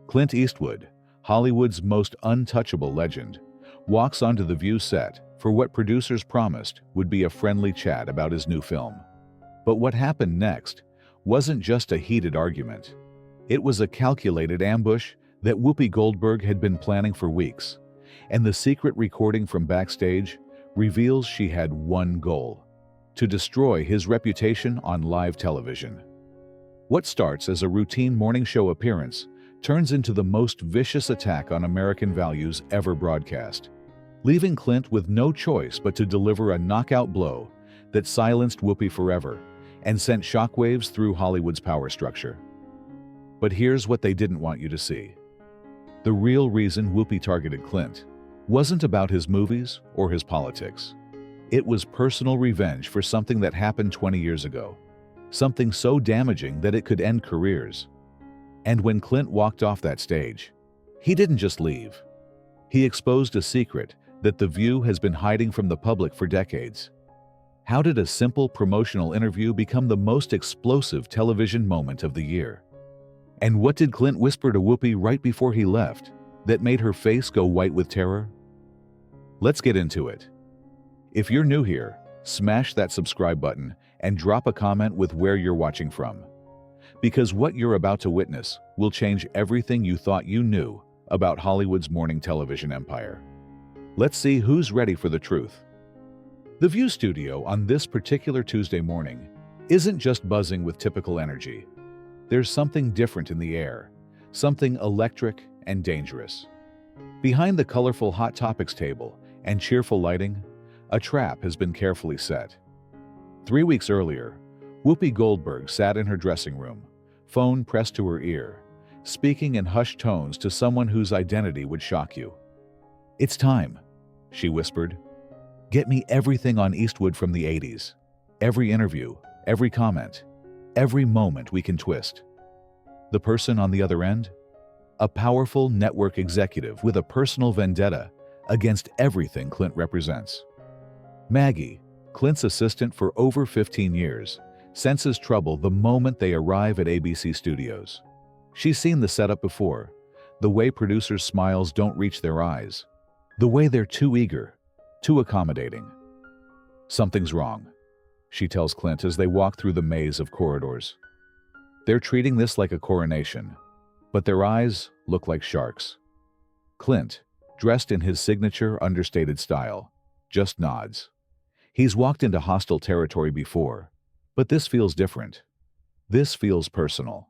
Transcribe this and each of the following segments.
Clint Eastwood, Hollywood's most untouchable legend, walks onto the View set for what producers promised would be a friendly chat about his new film. But what happened next wasn't just a heated argument. It was a calculated ambush that Whoopi Goldberg had been planning for weeks, and the secret recording from backstage reveals she had one goal: to destroy his reputation on live television. What starts as a routine morning show appearance turns into the most vicious attack on American values ever broadcast, leaving Clint with no choice but to deliver a knockout blow that silenced Whoopi forever and sent shockwaves through Hollywood's power structure. But here's what they didn't want you to see. The real reason Whoopi targeted Clint wasn't about his movies or his politics. It was personal revenge for something that happened 20 years ago, something so damaging that it could end careers. And when Clint walked off that stage, he didn't just leave. He exposed a secret that The View has been hiding from the public for decades. How did a simple promotional interview become the most explosive television moment of the year? And what did Clint whisper to Whoopi right before he left that made her face go white with terror? Let's get into it. If you're new here, smash that subscribe button and drop a comment with where you're watching from. Because what you're about to witness will change everything you thought you knew about Hollywood's morning television empire. Let's see who's ready for the truth. The View studio on this particular Tuesday morning isn't just buzzing with typical energy. There's something different in the air, something electric and dangerous. Behind the colorful Hot Topics table and cheerful lighting, a trap has been carefully set. 3 weeks earlier, Whoopi Goldberg sat in her dressing room, phone pressed to her ear, speaking in hushed tones to someone whose identity would shock you. "It's time," she whispered. "Get me everything on Eastwood from the 80s. Every interview, every comment, every moment we can twist." The person on the other end? A powerful network executive with a personal vendetta against everything Clint represents. Maggie, Clint's assistant for over 15 years, senses trouble the moment they arrive at ABC Studios. She's seen the setup before, the way producers' smiles don't reach their eyes, the way they're too eager, too accommodating. "Something's wrong," she tells Clint as they walk through the maze of corridors. They're treating this like a coronation, but their eyes look like sharks. Clint, dressed in his signature understated style, just nods. He's walked into hostile territory before, but this feels different. This feels personal.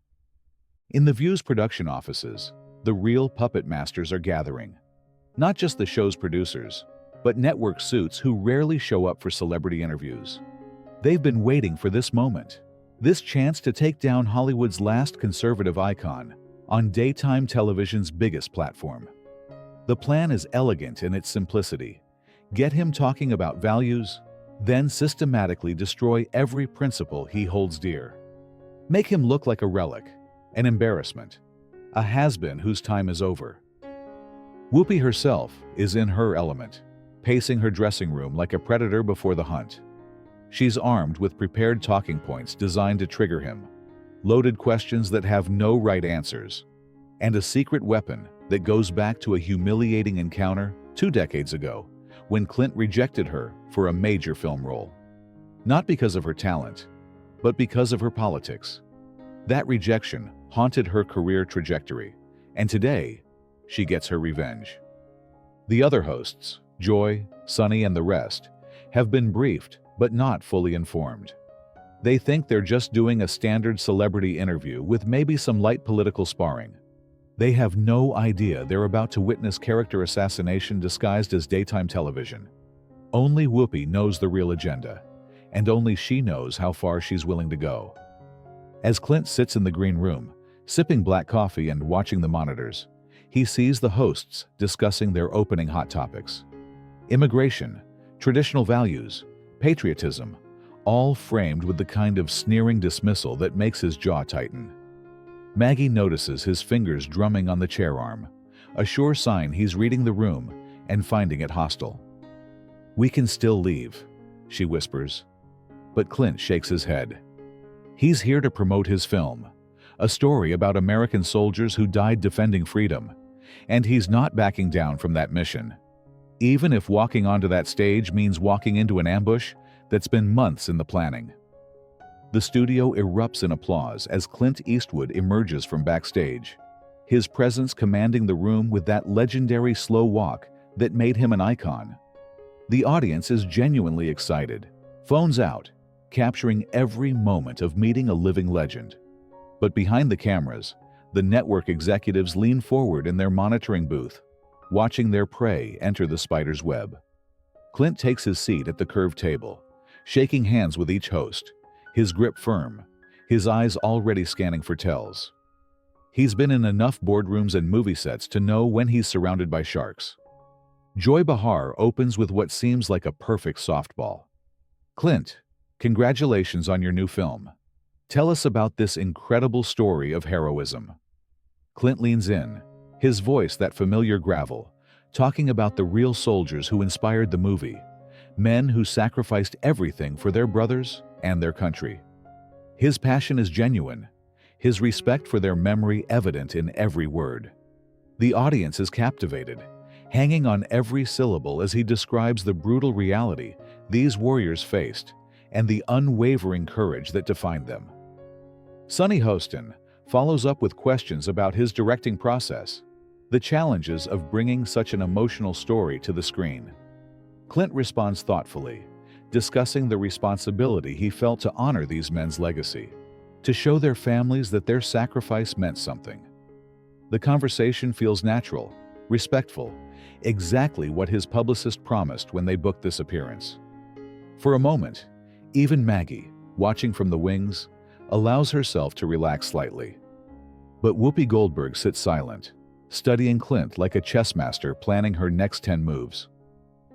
In The View's production offices, the real puppet masters are gathering. Not just the show's producers, but network suits who rarely show up for celebrity interviews. They've been waiting for this moment, this chance to take down Hollywood's last conservative icon on daytime television's biggest platform. The plan is elegant in its simplicity. Get him talking about values, then systematically destroy every principle he holds dear. Make him look like a relic, an embarrassment, a has-been whose time is over. Whoopi herself is in her element, pacing her dressing room like a predator before the hunt. She's armed with prepared talking points designed to trigger him, loaded questions that have no right answers, and a secret weapon that goes back to a humiliating encounter 2 decades ago when Clint rejected her for a major film role. Not because of her talent, but because of her politics. That rejection haunted her career trajectory, and today, she gets her revenge. The other hosts, Joy, Sunny, and the rest, have been briefed but not fully informed. They think they're just doing a standard celebrity interview with maybe some light political sparring. They have no idea they're about to witness character assassination disguised as daytime television. Only Whoopi knows the real agenda, and only she knows how far she's willing to go. As Clint sits in the green room, sipping black coffee and watching the monitors, he sees the hosts discussing their opening hot topics. Immigration, traditional values, patriotism, all framed with the kind of sneering dismissal that makes his jaw tighten. Maggie notices his fingers drumming on the chair arm, a sure sign he's reading the room and finding it hostile. "We can still leave," she whispers, but Clint shakes his head. He's here to promote his film, a story about American soldiers who died defending freedom, and he's not backing down from that mission. Even if walking onto that stage means walking into an ambush that's been months in the planning. The studio erupts in applause as Clint Eastwood emerges from backstage, his presence commanding the room with that legendary slow walk that made him an icon. The audience is genuinely excited, phones out, capturing every moment of meeting a living legend. But behind the cameras, the network executives lean forward in their monitoring booth, watching their prey enter the spider's web. Clint takes his seat at the curved table, shaking hands with each host, his grip firm, his eyes already scanning for tells. He's been in enough boardrooms and movie sets to know when he's surrounded by sharks. Joy Behar opens with what seems like a perfect softball. Clint, congratulations on your new film. Tell us about this incredible story of heroism. Clint leans in, his voice that familiar gravel, talking about the real soldiers who inspired the movie, men who sacrificed everything for their brothers and their country. His passion is genuine, his respect for their memory evident in every word. The audience is captivated, hanging on every syllable as he describes the brutal reality these warriors faced and the unwavering courage that defined them. Sonny Hostin follows up with questions about his directing process, the challenges of bringing such an emotional story to the screen. Clint responds thoughtfully, discussing the responsibility he felt to honor these men's legacy, to show their families that their sacrifice meant something. The conversation feels natural, respectful, exactly what his publicist promised when they booked this appearance. For a moment, even Maggie, watching from the wings, allows herself to relax slightly. But Whoopi Goldberg sits silent, studying Clint like a chess master planning her next 10 moves.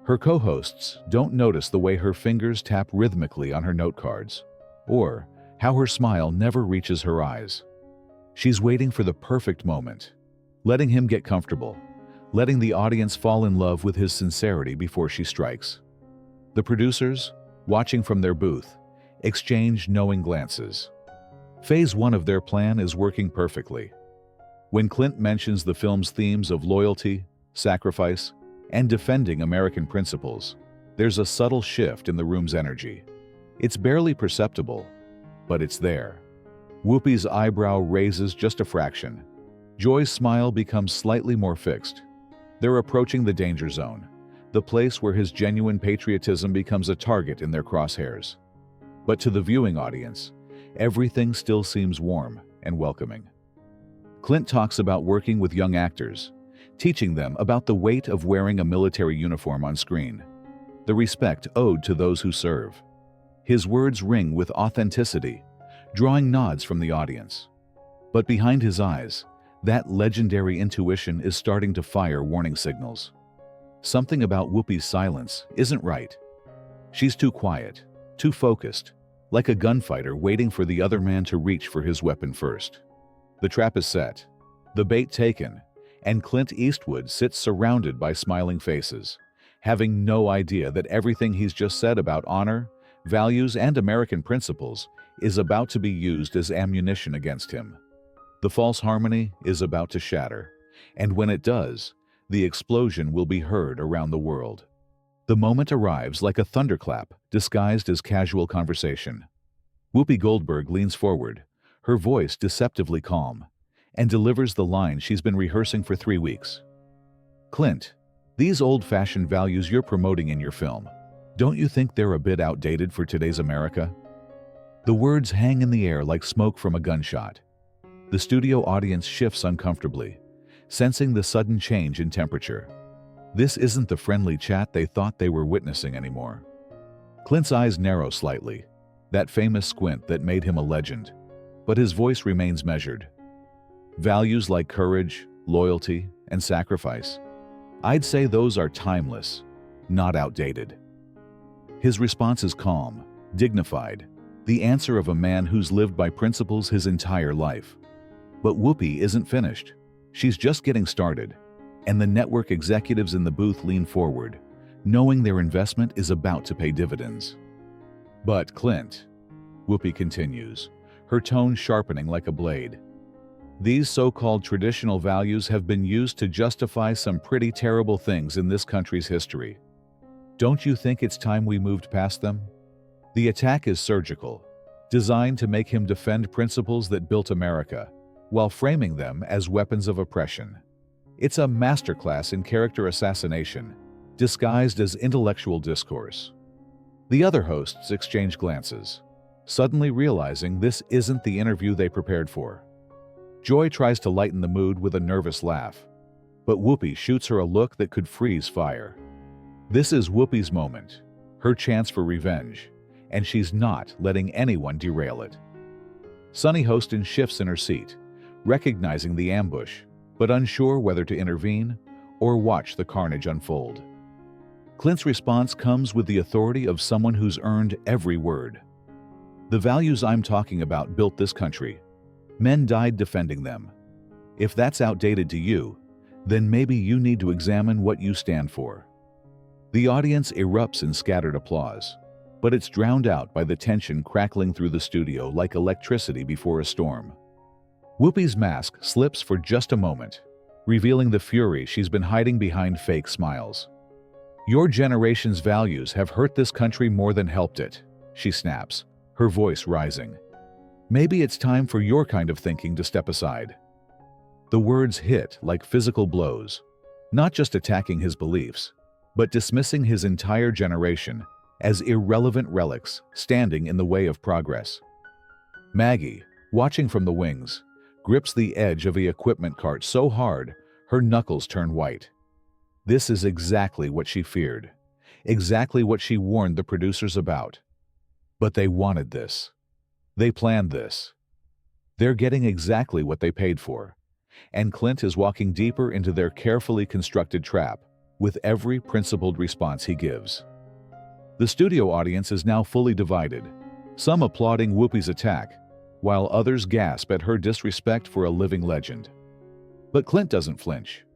Her co-hosts don't notice the way her fingers tap rhythmically on her note cards, or how her smile never reaches her eyes. She's waiting for the perfect moment, letting him get comfortable, letting the audience fall in love with his sincerity before she strikes. The producers, watching from their booth, exchange knowing glances. Phase 1 of their plan is working perfectly. When Clint mentions the film's themes of loyalty, sacrifice, and defending American principles, there's a subtle shift in the room's energy. It's barely perceptible, but it's there. Whoopi's eyebrow raises just a fraction. Joy's smile becomes slightly more fixed. They're approaching the danger zone, the place where his genuine patriotism becomes a target in their crosshairs. But to the viewing audience, everything still seems warm and welcoming. Clint talks about working with young actors, teaching them about the weight of wearing a military uniform on screen, the respect owed to those who serve. His words ring with authenticity, drawing nods from the audience. But behind his eyes, that legendary intuition is starting to fire warning signals. Something about Whoopi's silence isn't right. She's too quiet, too focused, like a gunfighter waiting for the other man to reach for his weapon first. The trap is set, the bait taken, and Clint Eastwood sits surrounded by smiling faces, having no idea that everything he's just said about honor, values, and American principles is about to be used as ammunition against him. The false harmony is about to shatter, and when it does, the explosion will be heard around the world. The moment arrives like a thunderclap disguised as casual conversation. Whoopi Goldberg leans forward, her voice deceptively calm, and delivers the line she's been rehearsing for 3 weeks. Clint, these old-fashioned values you're promoting in your film, don't you think they're a bit outdated for today's America? The words hang in the air like smoke from a gunshot. The studio audience shifts uncomfortably, sensing the sudden change in temperature. This isn't the friendly chat they thought they were witnessing anymore. Clint's eyes narrow slightly, that famous squint that made him a legend, but his voice remains measured. Values like courage, loyalty, and sacrifice, I'd say those are timeless, not outdated. His response is calm, dignified, the answer of a man who's lived by principles his entire life. But Whoopi isn't finished. She's just getting started, and the network executives in the booth lean forward, knowing their investment is about to pay dividends. But Clint, Whoopi continues, her tone sharpening like a blade, These so-called traditional values have been used to justify some pretty terrible things in this country's history. Don't you think it's time we moved past them? The attack is surgical, designed to make him defend principles that built America, while framing them as weapons of oppression. It's a masterclass in character assassination, disguised as intellectual discourse. The other hosts exchange glances, suddenly realizing this isn't the interview they prepared for. Joy tries to lighten the mood with a nervous laugh, but Whoopi shoots her a look that could freeze fire. This is Whoopi's moment, her chance for revenge, and she's not letting anyone derail it. Sunny Hostin shifts in her seat, recognizing the ambush, but unsure whether to intervene or watch the carnage unfold. Clint's response comes with the authority of someone who's earned every word. The values I'm talking about built this country. Men died defending them. If that's outdated to you, then maybe you need to examine what you stand for. The audience erupts in scattered applause, but it's drowned out by the tension crackling through the studio like electricity before a storm. Whoopi's mask slips for just a moment, revealing the fury she's been hiding behind fake smiles. Your generation's values have hurt this country more than helped it, she snaps, her voice rising. Maybe it's time for your kind of thinking to step aside. The words hit like physical blows, not just attacking his beliefs, but dismissing his entire generation as irrelevant relics standing in the way of progress. Maggie, watching from the wings, grips the edge of the equipment cart so hard her knuckles turn white. This is exactly what she feared, exactly what she warned the producers about. But they wanted this. They planned this. They're getting exactly what they paid for, and Clint is walking deeper into their carefully constructed trap with every principled response he gives. The studio audience is now fully divided, some applauding Whoopi's attack, while others gasp at her disrespect for a living legend. But Clint doesn't flinch.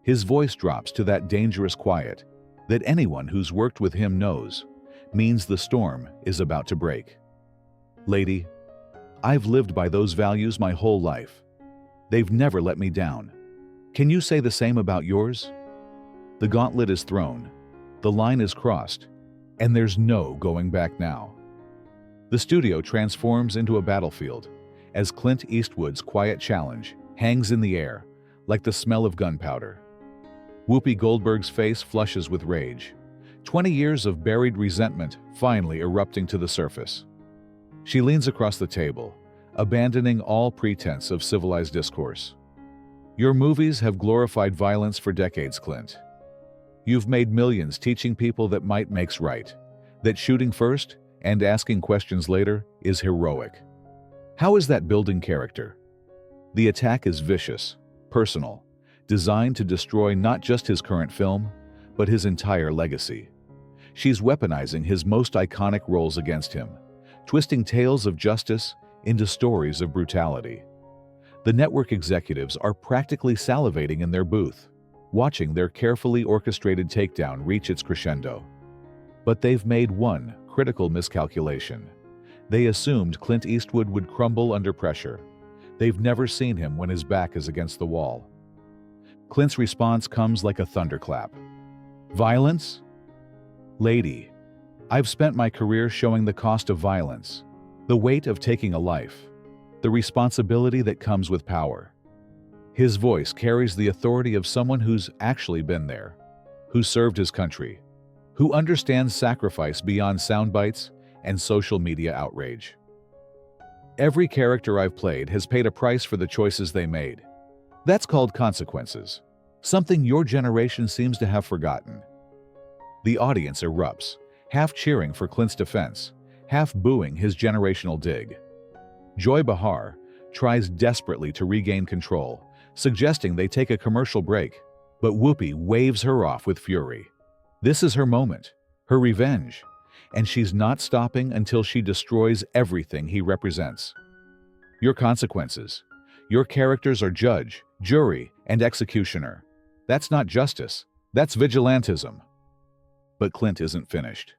His voice drops to that dangerous quiet that anyone who's worked with him knows means the storm is about to break. Lady, I've lived by those values my whole life. They've never let me down. Can you say the same about yours? The gauntlet is thrown, the line is crossed, and there's no going back now. The studio transforms into a battlefield as Clint Eastwood's quiet challenge hangs in the air like the smell of gunpowder. Whoopi Goldberg's face flushes with rage, 20 years of buried resentment finally erupting to the surface. She leans across the table, abandoning all pretense of civilized discourse. Your movies have glorified violence for decades, Clint. You've made millions teaching people that might makes right, that shooting first and asking questions later is heroic. How is that building character? The attack is vicious, personal, designed to destroy not just his current film, but his entire legacy. She's weaponizing his most iconic roles against him, twisting tales of justice into stories of brutality. The network executives are practically salivating in their booth, watching their carefully orchestrated takedown reach its crescendo. But they've made one critical miscalculation. They assumed Clint Eastwood would crumble under pressure. They've never seen him when his back is against the wall. Clint's response comes like a thunderclap. Violence? Lady, I've spent my career showing the cost of violence, the weight of taking a life, the responsibility that comes with power. His voice carries the authority of someone who's actually been there, who served his country, who understands sacrifice beyond sound bites and social media outrage. Every character I've played has paid a price for the choices they made. That's called consequences, something your generation seems to have forgotten. The audience erupts, half cheering for Clint's defense, half booing his generational dig. Joy Behar tries desperately to regain control, suggesting they take a commercial break, but Whoopi waves her off with fury. This is her moment, her revenge, and she's not stopping until she destroys everything he represents. Your consequences. Your characters are judge, jury, and executioner. That's not justice, that's vigilantism. But Clint isn't finished.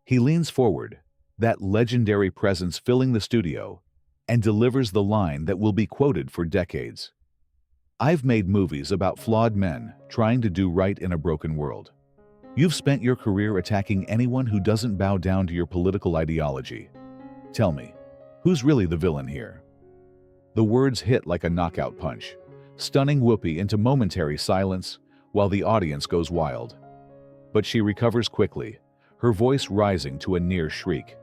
He leans forward, that legendary presence filling the studio, and delivers the line that will be quoted for decades. I've made movies about flawed men trying to do right in a broken world. You've spent your career attacking anyone who doesn't bow down to your political ideology. Tell me, who's really the villain here? The words hit like a knockout punch, stunning Whoopi into momentary silence while the audience goes wild. But she recovers quickly, her voice rising to a near shriek.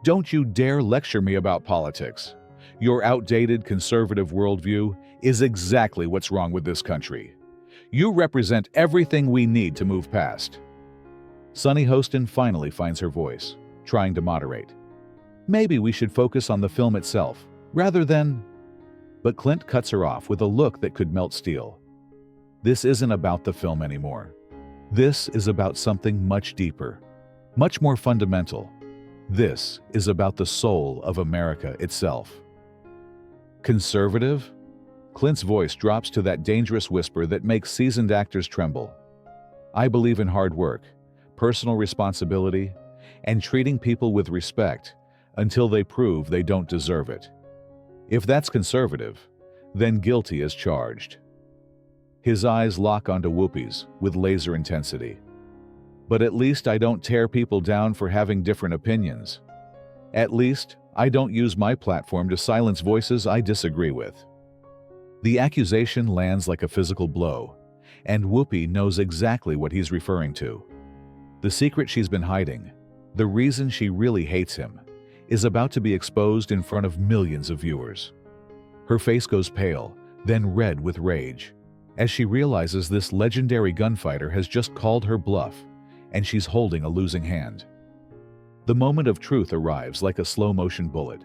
Don't you dare lecture me about politics. Your outdated conservative worldview is exactly what's wrong with this country. You represent everything we need to move past. Sunny Hostin finally finds her voice, trying to moderate. Maybe we should focus on the film itself, rather than... But Clint cuts her off with a look that could melt steel. This isn't about the film anymore. This is about something much deeper, much more fundamental. This is about the soul of America itself. Conservative? Clint's voice drops to that dangerous whisper that makes seasoned actors tremble. I believe in hard work, personal responsibility, and treating people with respect until they prove they don't deserve it. If that's conservative, then guilty as charged. His eyes lock onto Whoopi's with laser intensity. But at least I don't tear people down for having different opinions. At least I don't use my platform to silence voices I disagree with. The accusation lands like a physical blow, and Whoopi knows exactly what he's referring to. The secret she's been hiding, the reason she really hates him, is about to be exposed in front of millions of viewers. Her face goes pale, then red with rage, as she realizes this legendary gunfighter has just called her bluff, and she's holding a losing hand. The moment of truth arrives like a slow-motion bullet.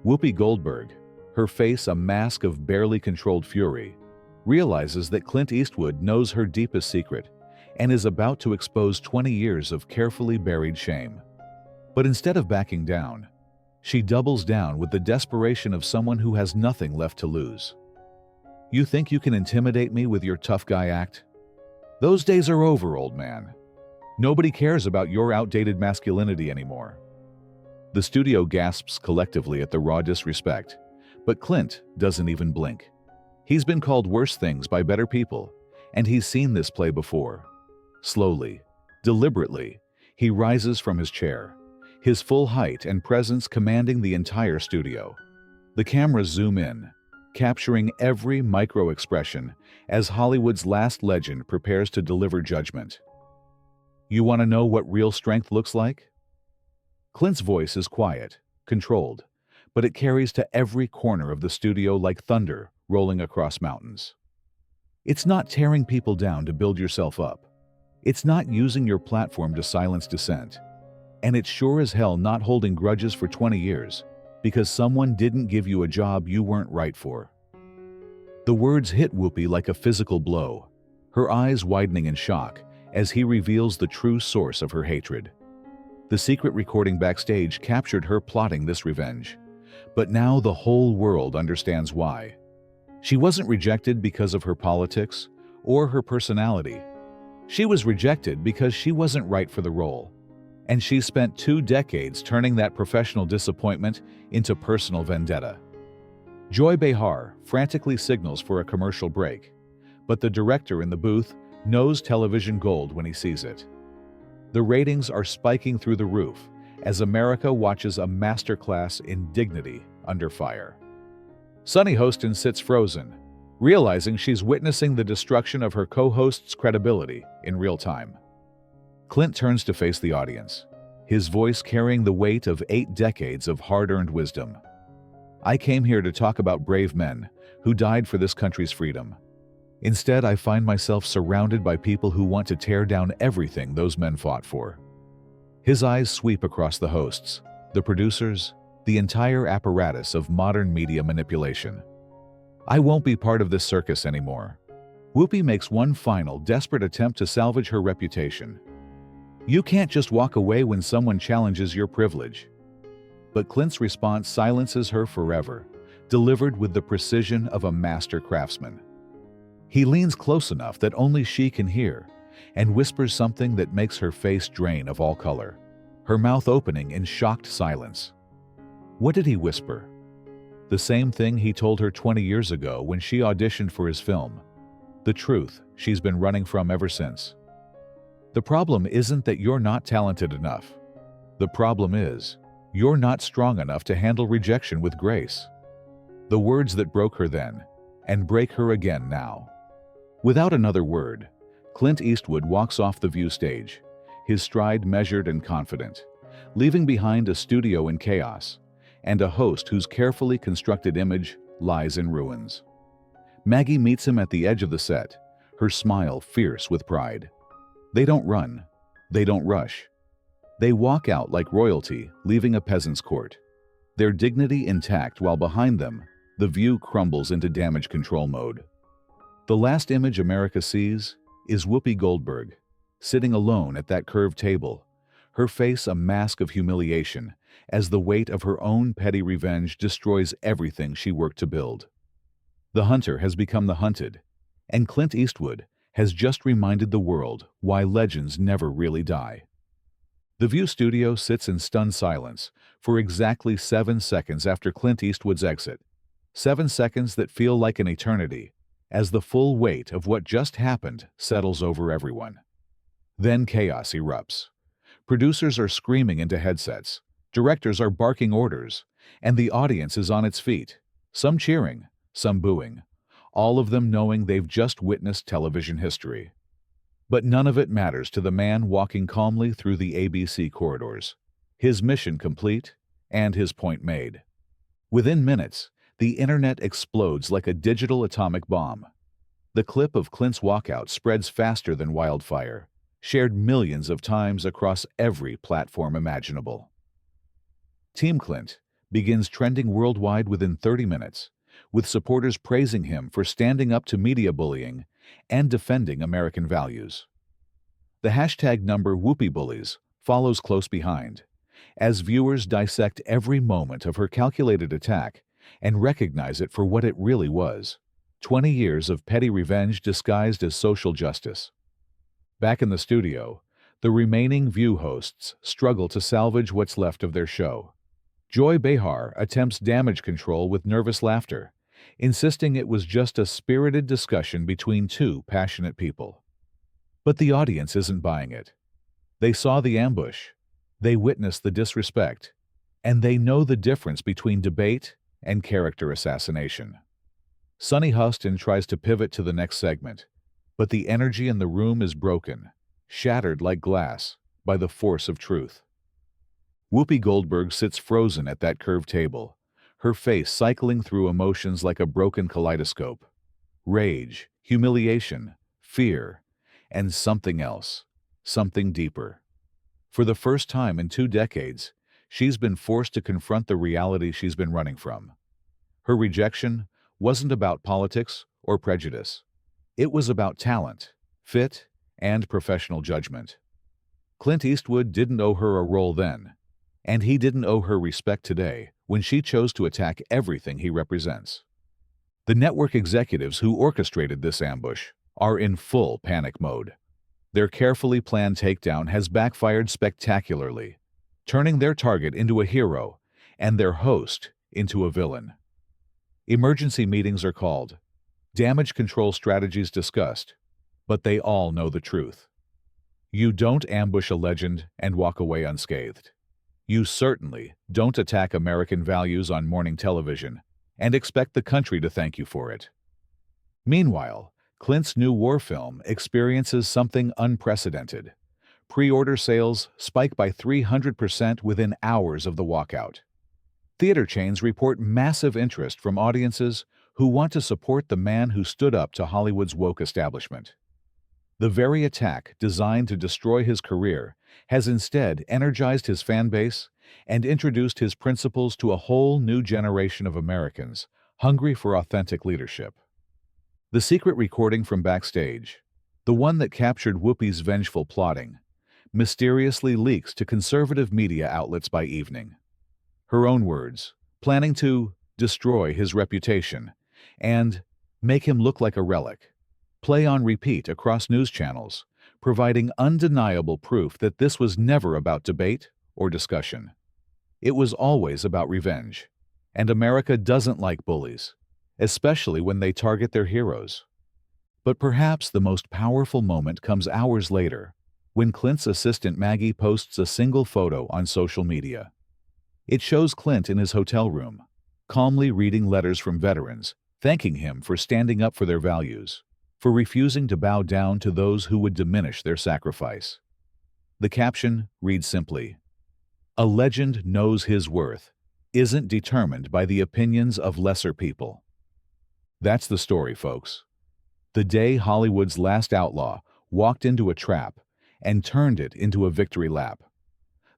Whoopi Goldberg, her face a mask of barely controlled fury, realizes that Clint Eastwood knows her deepest secret and is about to expose 20 years of carefully buried shame. But instead of backing down, she doubles down with the desperation of someone who has nothing left to lose. You think you can intimidate me with your tough guy act? Those days are over, old man. Nobody cares about your outdated masculinity anymore. The studio gasps collectively at the raw disrespect, but Clint doesn't even blink. He's been called worse things by better people, and he's seen this play before. Slowly, deliberately, he rises from his chair, his full height and presence commanding the entire studio. The cameras zoom in, capturing every micro-expression as Hollywood's last legend prepares to deliver judgment. You want to know what real strength looks like? Clint's voice is quiet, controlled, but it carries to every corner of the studio like thunder rolling across mountains. It's not tearing people down to build yourself up. It's not using your platform to silence dissent. And it's sure as hell not holding grudges for 20 years because someone didn't give you a job you weren't right for. The words hit Whoopi like a physical blow, her eyes widening in shock as he reveals the true source of her hatred. The secret recording backstage captured her plotting this revenge, but now the whole world understands why. She wasn't rejected because of her politics or her personality. She was rejected because she wasn't right for the role. And she spent 2 decades turning that professional disappointment into personal vendetta. Joy Behar frantically signals for a commercial break, but the director in the booth knows television gold when he sees it. The ratings are spiking through the roof as America watches a masterclass in dignity under fire. Sunny Hostin sits frozen, realizing she's witnessing the destruction of her co-host's credibility in real time. Clint turns to face the audience, his voice carrying the weight of 8 decades of hard-earned wisdom. I came here to talk about brave men who died for this country's freedom. Instead, I find myself surrounded by people who want to tear down everything those men fought for. His eyes sweep across the hosts, the producers, the entire apparatus of modern media manipulation. I won't be part of this circus anymore. Whoopi makes one final, desperate attempt to salvage her reputation. You can't just walk away when someone challenges your privilege. But Clint's response silences her forever, delivered with the precision of a master craftsman. He leans close enough that only she can hear, and whispers something that makes her face drain of all color, her mouth opening in shocked silence. What did he whisper? The same thing he told her 20 years ago when she auditioned for his film. The truth she's been running from ever since. The problem isn't that you're not talented enough. The problem is, you're not strong enough to handle rejection with grace. The words that broke her then, and break her again now. Without another word, Clint Eastwood walks off the View stage, his stride measured and confident, leaving behind a studio in chaos and a host whose carefully constructed image lies in ruins. Maggie meets him at the edge of the set, her smile fierce with pride. They don't run. They don't rush. They walk out like royalty, leaving a peasant's court, their dignity intact while behind them, the View crumbles into damage control mode. The last image America sees is Whoopi Goldberg, sitting alone at that curved table, her face a mask of humiliation as the weight of her own petty revenge destroys everything she worked to build. The hunter has become the hunted, and Clint Eastwood has just reminded the world why legends never really die. The View studio sits in stunned silence for exactly 7 seconds after Clint Eastwood's exit. 7 seconds that feel like an eternity, as the full weight of what just happened settles over everyone. Then chaos erupts. Producers are screaming into headsets, directors are barking orders, and the audience is on its feet, some cheering, some booing, all of them knowing they've just witnessed television history. But none of it matters to the man walking calmly through the ABC corridors, his mission complete and his point made. Within minutes, the internet explodes like a digital atomic bomb. The clip of Clint's walkout spreads faster than wildfire, shared millions of times across every platform imaginable. Team Clint begins trending worldwide within 30 minutes, with supporters praising him for standing up to media bullying and defending American values. The hashtag number #WhoopiBullies follows close behind, as viewers dissect every moment of her calculated attack and recognize it for what it really was: 20 years of petty revenge disguised as social justice. Back in the studio, the remaining View hosts struggle to salvage what's left of their show. Joy Behar attempts damage control with nervous laughter, insisting it was just a spirited discussion between two passionate people. But the audience isn't buying it. They saw the ambush, they witnessed the disrespect, and they know the difference between debate and character assassination. Sunny Huston tries to pivot to the next segment, but the energy in the room is broken, shattered like glass, by the force of truth. Whoopi Goldberg sits frozen at that curved table, her face cycling through emotions like a broken kaleidoscope. Rage, humiliation, fear, and something else, something deeper. For the first time in 2 decades, she's been forced to confront the reality she's been running from. Her rejection wasn't about politics or prejudice. It was about talent, fit, and professional judgment. Clint Eastwood didn't owe her a role then, and he didn't owe her respect today when she chose to attack everything he represents. The network executives who orchestrated this ambush are in full panic mode. Their carefully planned takedown has backfired spectacularly, turning their target into a hero and their host into a villain. Emergency meetings are called, damage control strategies discussed, but they all know the truth. You don't ambush a legend and walk away unscathed. You certainly don't attack American values on morning television and expect the country to thank you for it. Meanwhile, Clint's new war film experiences something unprecedented. Pre-order sales spike by 300% within hours of the walkout. Theater chains report massive interest from audiences who want to support the man who stood up to Hollywood's woke establishment. The very attack designed to destroy his career has instead energized his fan base and introduced his principles to a whole new generation of Americans hungry for authentic leadership. The secret recording from backstage, the one that captured Whoopi's vengeful plotting, mysteriously leaks to conservative media outlets by evening. Her own words, planning to destroy his reputation and make him look like a relic, play on repeat across news channels, providing undeniable proof that this was never about debate or discussion. It was always about revenge. And America doesn't like bullies, especially when they target their heroes. But perhaps the most powerful moment comes hours later, when Clint's assistant Maggie posts a single photo on social media. It shows Clint in his hotel room, calmly reading letters from veterans, thanking him for standing up for their values, for refusing to bow down to those who would diminish their sacrifice. The caption reads simply, "A legend knows his worth, isn't determined by the opinions of lesser people." That's the story, folks. The day Hollywood's last outlaw walked into a trap and turned it into a victory lap.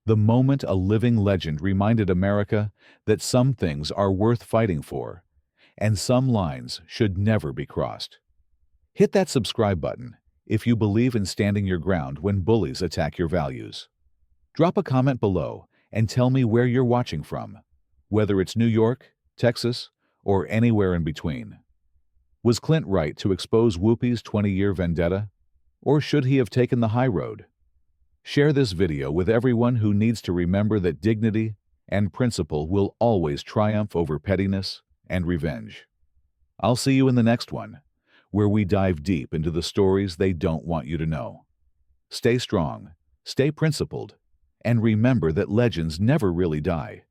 The moment a living legend reminded America that some things are worth fighting for, and some lines should never be crossed. Hit that subscribe button if you believe in standing your ground when bullies attack your values. Drop a comment below and tell me where you're watching from, whether it's New York, Texas, or anywhere in between. Was Clint right to expose Whoopi's 20-year vendetta? Or should he have taken the high road? Share this video with everyone who needs to remember that dignity and principle will always triumph over pettiness and revenge. I'll see you in the next one, where we dive deep into the stories they don't want you to know. Stay strong, stay principled, and remember that legends never really die.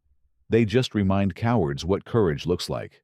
They just remind cowards what courage looks like.